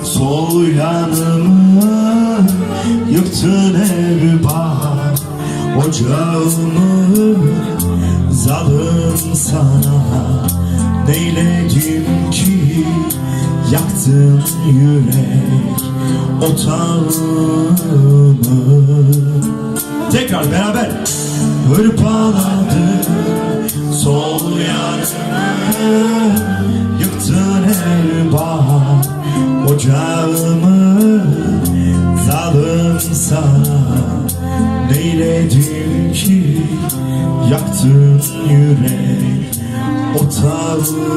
sol yanımı, yıktın ev bahar ocağımı. Zalim sana neyledim ki, yaktın yürek otağımı. Tekrar beraber. Hırpaladı sol yanımı, yıktın ev bahar ocağımı. Zalim sana neyledim ki, yaktın yürek otağımı.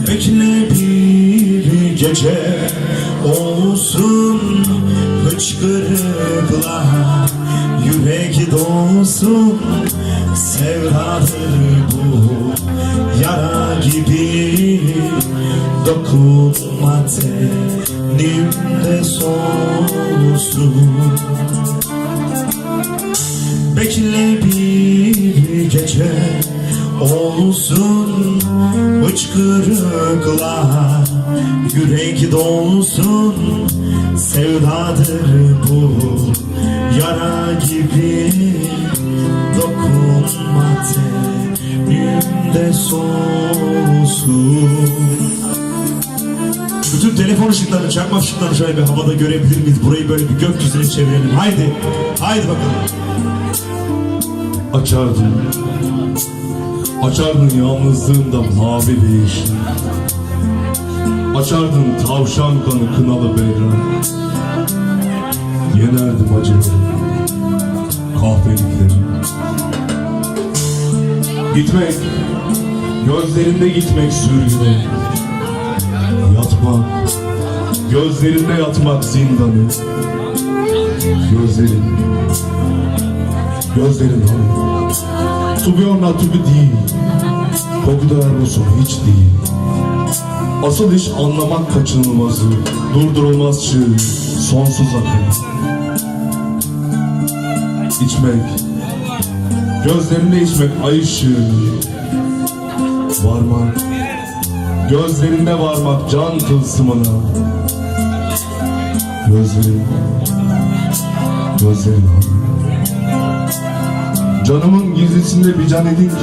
Bekle bir gece olsun, hıçkırıklar yürek dolsun. Sevdadır bu yara gibi, dokunma tenimde solsun. Bekle bir gece olsun, hıçkırıklar yürek dolsun. Sevdadır bu yara gibi, dokunma tenimde solsun. Bütün telefon ışıklarını, çakmak ışıklarını şöyle bir havada görebilir miyiz? Burayı böyle bir gökyüzüne çevirelim. Haydi, haydi bakalım. Açardın yalnızlığında mavi bir yeşil. Açardın tavşan kanı kınalı beyran. Yenerdim acıları, kahvelikleri. Gitmek, gözlerinde gitmek sürgüne. Yatmak, gözlerinde yatmak zindanı. Gözlerin hani tu bir ona tu bir değil, kokuda erbosun hiç değil. Asıl iş anlamak kaçınılmazı, durdurulmaz çığ, sonsuz akım. İçmek, gözlerinde içmek ay ışığı. Varmak, gözlerinde varmak can tılsımına. Gözlerin hani canımın gizlisinde bir can edin ki,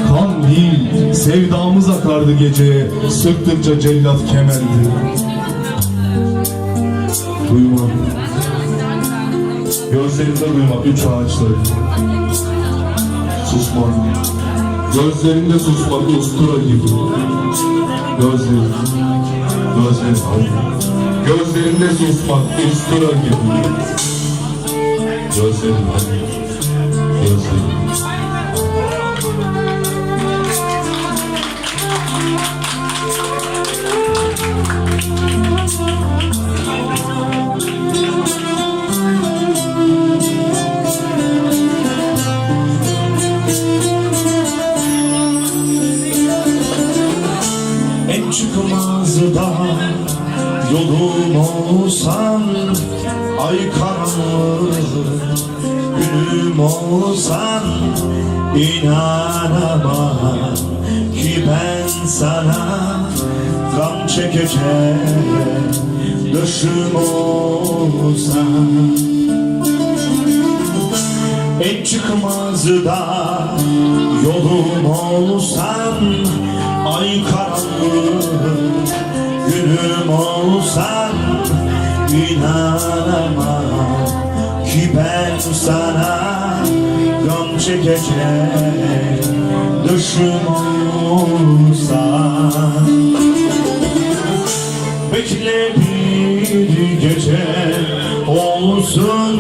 kan değil sevdamız akardı geceye, sıktıkça cellat kemerdi. Duymak, gözlerinde duymak üç ağaçları. Susmak, gözlerinde susmak ustura gibi. Gözlerinde susmak ustura gibi. Gözlerin. En çıkmaz da yolum olsan, ay karanlık günüm olsan, inanamam ki ben sana gam çekecek döşüm olsam. En çıkmaz da yolum olsan, ay karanlık günüm olsan, inanamam ki ben sana gam çekecek düşüm olsam. Bekle bir gece olsun,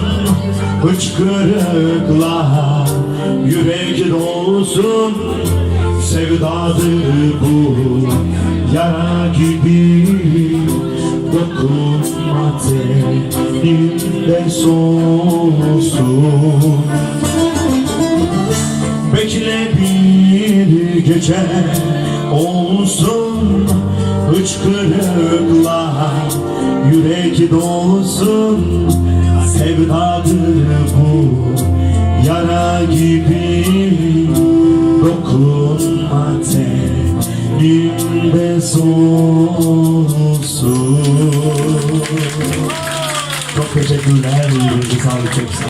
hıçkırıklar yürek dolsun. Sevdadır bu yara gibi, dokunma tenimde solsun. Bekle bir gece olsun, hıçkırıklar yürek dolsun. Sevdadır bu yara gibi, dokunma tenimde olsun. Çok teşekkürler. Sağ olun, çok sağ olun.